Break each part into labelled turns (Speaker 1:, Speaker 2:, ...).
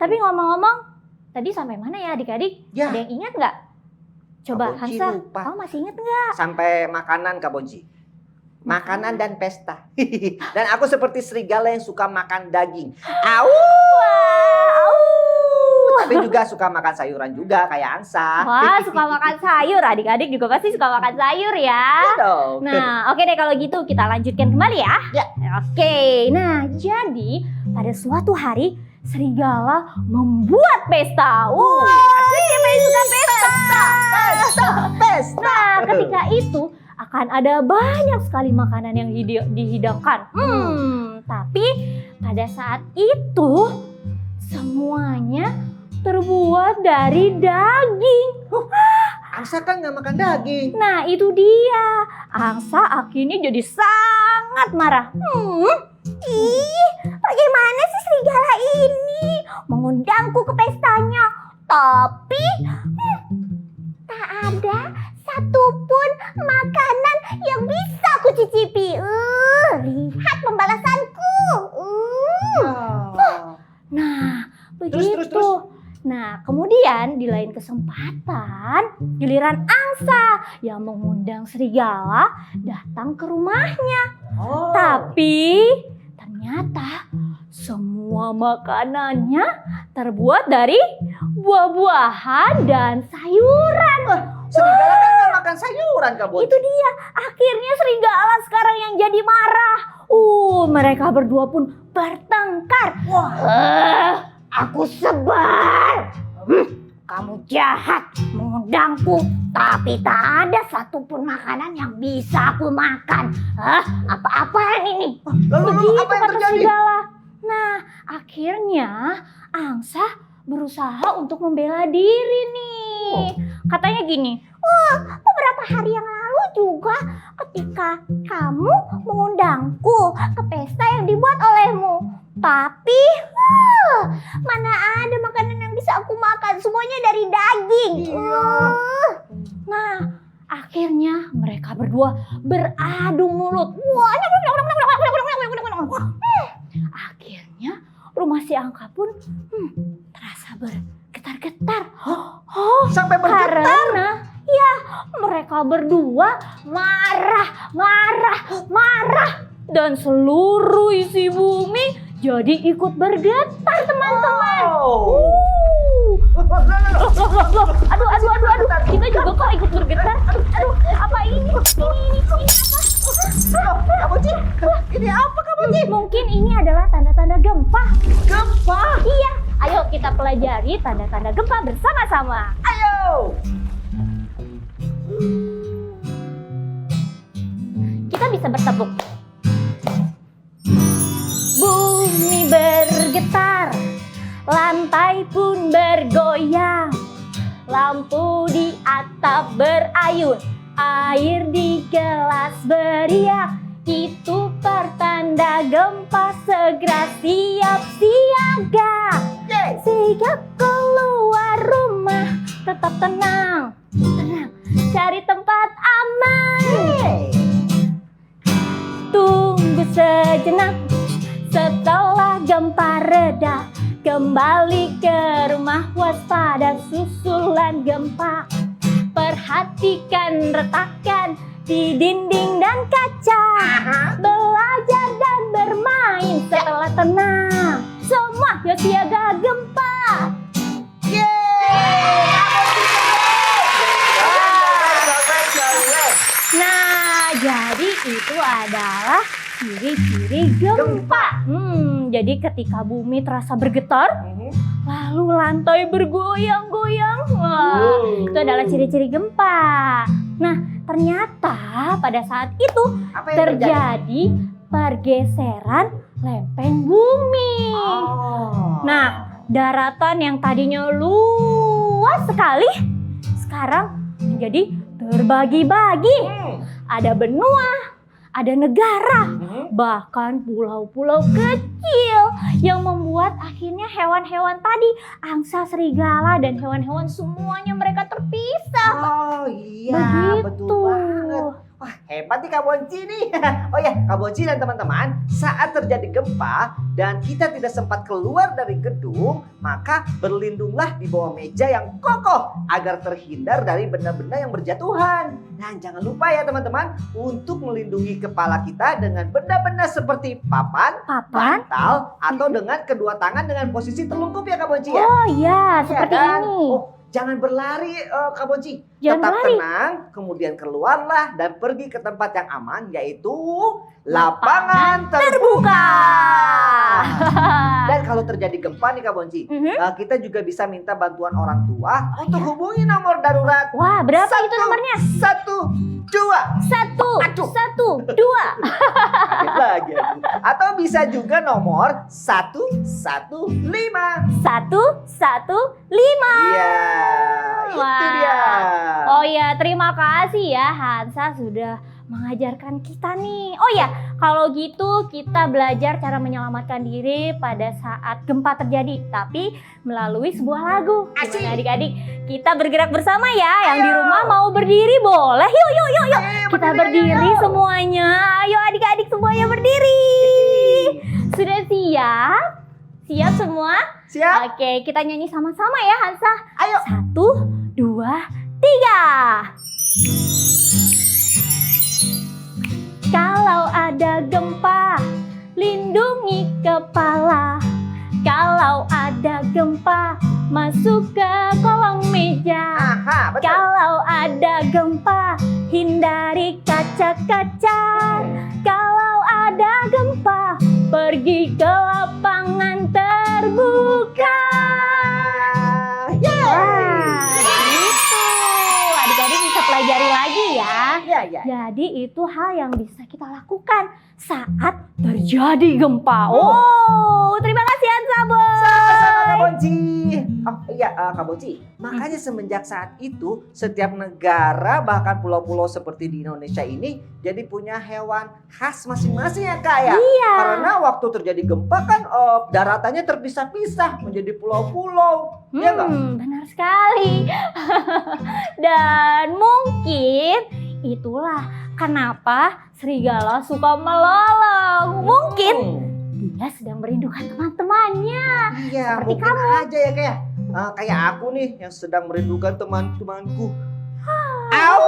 Speaker 1: Tapi ngomong-ngomong, tadi sampai mana ya adik-adik?
Speaker 2: Ya.
Speaker 1: Ada yang ingat nggak? Coba
Speaker 2: Kak Bonci
Speaker 1: Hansa,
Speaker 2: lupa.
Speaker 1: kamu masih ingat nggak?
Speaker 2: Sampai makanan Kak Bonci. Makanan dan pesta. Dan aku seperti serigala yang suka makan daging. Au! Tapi juga suka makan sayuran juga kayak Ansa.
Speaker 1: Wah, suka makan sayur. Adik-adik juga pasti suka makan sayur ya.
Speaker 2: Dong.
Speaker 1: Nah, oke deh kalau gitu kita lanjutkan kembali ya.
Speaker 2: Ya.
Speaker 1: Oke, nah jadi pada suatu hari serigala membuat pesta. Wah, siapa yang suka pesta?
Speaker 2: Pesta.
Speaker 1: Nah, ketika itu akan ada banyak sekali makanan yang dihidangkan. Tapi pada saat itu semuanya terbuat dari daging.
Speaker 2: Angsa kan nggak makan daging.
Speaker 1: Nah itu dia. Angsa akhirnya jadi sangat marah. Ih, bagaimana sih serigala ini mengundangku ke pestanya? Tapi tak ada satupun makanan yang bisa aku cicipi. Lihat pembalasanku. Nah, begitu.
Speaker 2: Terus.
Speaker 1: Nah, kemudian di lain kesempatan, giliran Angsa yang mengundang serigala datang ke rumahnya. Tapi ternyata semua makanannya terbuat dari buah-buahan dan sayuran.
Speaker 2: Serigala kan nggak makan sayuran Kak Bonci.
Speaker 1: Itu dia. Akhirnya serigala sekarang yang jadi marah. Mereka berdua pun bertengkar. Aku sebel. Kamu jahat mengundangku, tapi tak ada satupun makanan yang bisa aku makan. Apa-apaan ini?
Speaker 2: Lalu apa yang
Speaker 1: kata
Speaker 2: terjadi?
Speaker 1: serigala. Nah, akhirnya Angsa berusaha untuk membela diri nih. Katanya gini, beberapa hari yang lalu juga ketika kamu mengundangku ke pesta yang dibuat olehmu. Tapi mana ada makanan yang bisa aku makan, semuanya dari daging. Nah, akhirnya mereka berdua beradu mulut. Akhirnya rumah si Angka pun terasa bergetar-getar.
Speaker 2: Sampai bergetar?
Speaker 1: Karena ya mereka berdua marah. Dan seluruh isi bumi jadi ikut bergetar teman-teman. Aduh. Kita juga kok ikut bergetar. Aduh, apa ini? Ini apa?
Speaker 2: Kak Bonci, ini apa Kak Bonci?
Speaker 1: Mungkin ini adalah tanda-tanda gempa.
Speaker 2: Gempa?
Speaker 1: Iya, ayo kita pelajari tanda-tanda gempa bersama-sama.
Speaker 2: Ayo.
Speaker 1: Kita bisa bertepuk. Bumi bergetar, lantai pun bergoyang, lampu di atap berayun, air di gelas beriak. Itu pertanda gempa, segera siap siaga. Sigap keluar rumah, tetap tenang, cari tempat aman. Tunggu sejenak, setelah gempa reda, kembali ke rumah, waspada susulan gempa. Perhatikan retakan di dinding dan kaca. Belajar dan bermain setelah tenang. Semua siaga gempa. Nah, jadi itu adalah ciri-ciri gempa. Jadi ketika bumi terasa bergetar, lalu lantai bergoyang-goyang. Itu adalah ciri-ciri gempa. Nah, ternyata pada saat itu terjadi pergeseran lempeng bumi. Nah, daratan yang tadinya luas sekali sekarang menjadi terbagi-bagi. Ada benua, ada negara, bahkan pulau-pulau kecil yang membuat akhirnya hewan-hewan tadi, angsa, serigala, dan hewan-hewan semuanya mereka terpisah.
Speaker 2: Oh iya, betul banget. Wah, hebat hebat nih Kak Bonci nih. Oh ya, Kak Bonci dan teman-teman, saat terjadi gempa dan kita tidak sempat keluar dari gedung, maka berlindunglah di bawah meja yang kokoh agar terhindar dari benda-benda yang berjatuhan. Dan jangan lupa ya teman-teman, untuk melindungi kepala kita dengan benda-benda seperti papan,
Speaker 1: Papan?
Speaker 2: bantal, atau dengan kedua tangan dengan posisi telungkup ya Kak Bonci ya.
Speaker 1: Oh iya,
Speaker 2: Iya
Speaker 1: seperti
Speaker 2: kan?
Speaker 1: ini.
Speaker 2: Oh, jangan berlari Kak Bonci.
Speaker 1: Jangan
Speaker 2: Tetap
Speaker 1: berlari.
Speaker 2: tenang, kemudian keluarlah dan pergi ke tempat yang aman, yaitu lapangan terbuka. Dan kalau terjadi gempa nih Kak Bonci,
Speaker 1: Mhm.
Speaker 2: kita juga bisa minta bantuan orang tua untuk hubungi nomor darurat
Speaker 1: Wah, berapa itu nomornya?
Speaker 2: 112. Aduh.
Speaker 1: 112.
Speaker 2: Kaget lagi aku. Atau bisa juga nomor 115.
Speaker 1: 115.
Speaker 2: Iya, itu
Speaker 1: Wah.
Speaker 2: dia.
Speaker 1: Oh ya, terima kasih ya Hansa sudah mengajarkan kita nih. Oh ya, kalau gitu kita belajar cara menyelamatkan diri pada saat gempa terjadi, tapi melalui sebuah lagu.
Speaker 2: Asik.
Speaker 1: Gimana adik-adik? Kita bergerak bersama ya. Yang di
Speaker 2: Ayo.
Speaker 1: rumah mau berdiri boleh. Yuk, yuk, yuk, yuk.
Speaker 2: Ayo,
Speaker 1: Kita
Speaker 2: berdiri,
Speaker 1: berdiri
Speaker 2: ayo.
Speaker 1: semuanya. Ayo adik-adik semuanya berdiri. Sudah siap? Siap semua?
Speaker 2: Siap?
Speaker 1: Oke, kita nyanyi sama-sama ya Hansa.
Speaker 2: Ayo.
Speaker 1: 1, 2, 3. Kalau ada gempa, lindungi kepala. Kalau ada gempa, masuk ke kolong meja.
Speaker 2: Aha, betul.
Speaker 1: Kalau ada gempa, hindari kaca-kaca. Kalau ada gempa, pergi ke lapangan terbuka. Wah, gitu. Adik-adik bisa pelajari lagi ya.
Speaker 2: Ya, ya.
Speaker 1: Jadi itu hal yang bisa kita lakukan saat terjadi gempa. Oh, terima kasih Hansa Boy.
Speaker 2: Sama-sama Kak Bonci. Oh iya Kak Bonci, makanya semenjak saat itu setiap negara bahkan pulau-pulau seperti di Indonesia ini jadi punya hewan khas masing-masing ya Kak ya.
Speaker 1: Iya.
Speaker 2: Karena waktu terjadi gempa kan daratannya terpisah-pisah menjadi pulau-pulau. Iya nggak?
Speaker 1: Benar sekali. Dan mungkin itulah kenapa serigala suka melolong. Mungkin dia sedang merindukan teman-temannya.
Speaker 2: Iya,
Speaker 1: Seperti
Speaker 2: mungkin aja ya kayak kayak aku nih yang sedang merindukan teman-temanku. Au!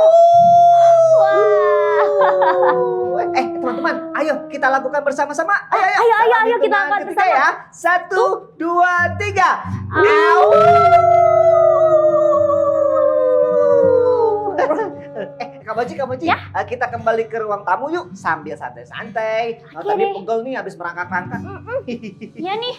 Speaker 1: Wah.
Speaker 2: Teman-teman, ayo kita lakukan bersama-sama. Ayo,
Speaker 1: Ayo,
Speaker 2: Dalam
Speaker 1: ayo, kita
Speaker 2: hitungan
Speaker 1: lakukan
Speaker 2: ketiga
Speaker 1: bersama.
Speaker 2: ya. 1, 2, 3.
Speaker 1: Au!
Speaker 2: Kak Bonci,
Speaker 1: Ya?
Speaker 2: kita kembali ke ruang tamu yuk sambil santai-santai.
Speaker 1: Oke
Speaker 2: Tadi
Speaker 1: deh.
Speaker 2: pegel nih habis merangkak-rangkak.
Speaker 1: Ya nih.